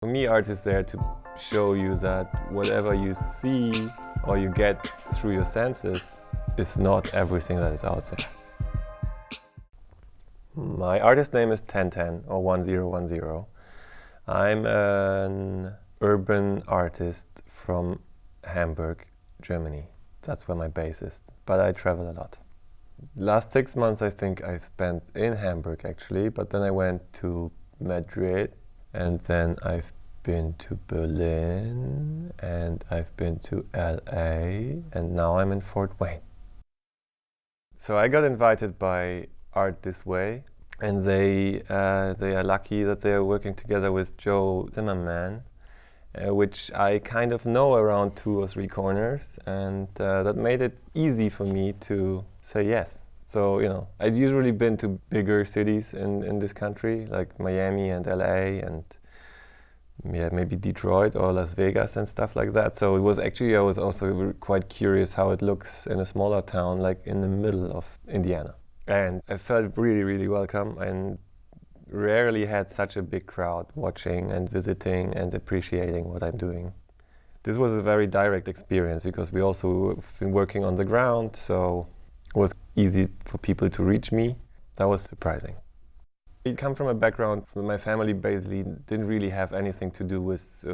For me, art is there to show you that whatever you see or you get through your senses is not everything that is out there. My artist name is 1010 or 1010. I'm an urban artist from Hamburg, Germany. That's where my base is, but I travel a lot. Last 6 months I think I've spent in Hamburg actually, but then I went to Madrid and then I've been to Berlin and I've been to LA and now I'm in Fort Wayne. So I got invited by Art This Way, and they are lucky that they are working together with Joe Zimmerman, which I kind of know around 2 or 3 corners, and that made it easy for me to say yes. So, I'd usually been to bigger cities in this country, like Miami and LA and maybe Detroit or Las Vegas and stuff like that. So it was actually, I was also quite curious how it looks in a smaller town, like in the middle of Indiana. And I felt really, really welcome and rarely had such a big crowd watching and visiting and appreciating what I'm doing. This was a very direct experience because we also have been working on the ground, so it was easy for people to reach me. That was surprising. I come from a background where my family basically didn't really have anything to do with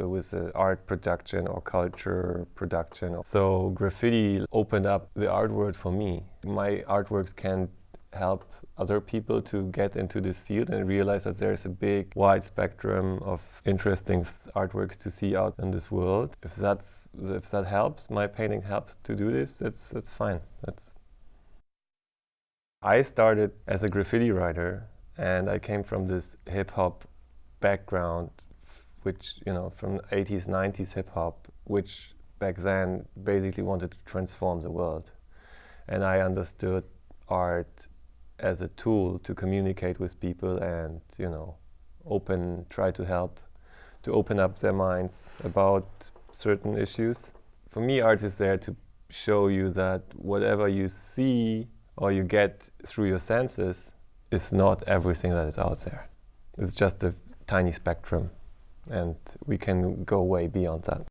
art production or culture production. So graffiti opened up the art world for me. My artworks can help other people to get into this field and realize that there's a big, wide spectrum of interesting artworks to see out in this world. If that helps, my painting helps to do this, it's fine. I started as a graffiti writer, and I came from this hip-hop background, which, from 80s, 90s hip-hop, which back then basically wanted to transform the world. And I understood art as a tool to communicate with people and, try to help to open up their minds about certain issues. For me, art is there to show you that whatever you see or you get through your senses is not everything that is out there. It's just a tiny spectrum, and we can go way beyond that.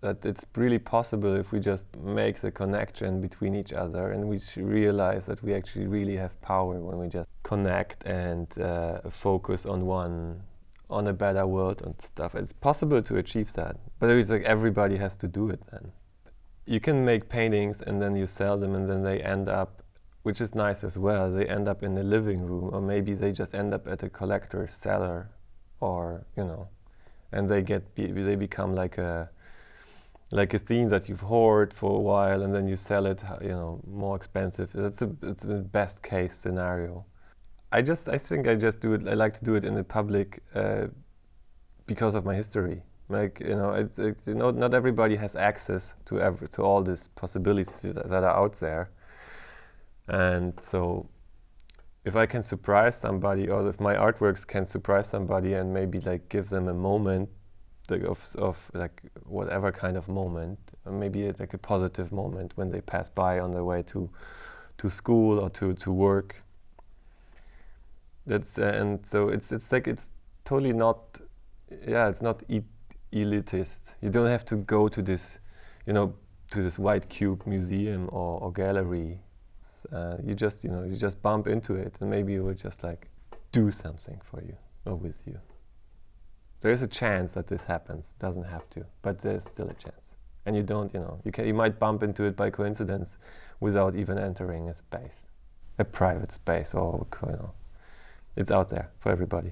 That it's really possible if we just make the connection between each other, and we realize that we actually really have power when we just connect and focus on a better world and stuff. It's possible to achieve that, but it's like everybody has to do it then. You can make paintings and then you sell them and then they end up, which is nice as well, they end up in the living room, or maybe they just end up at a collector's cellar, or and they become like a theme that you've hoarded for a while and then you sell it, more expensive. It's the best case scenario. I think I just do it. I like to do it in the public because of my history. Not everybody has access to all these possibilities that are out there. And so if I can surprise somebody, or if my artworks can surprise somebody and maybe give them a moment of whatever kind of moment, or maybe it's a positive moment when they pass by on their way to school or to work. And so it's totally not, it's not elitist. You don't have to go to this, to this white cube museum or gallery. You just bump into it, and maybe it will just do something for you or with you. There is a chance that this happens. Doesn't have to, but there's still a chance. And you don't, you might bump into it by coincidence without even entering a space, a private space, or it's out there for everybody.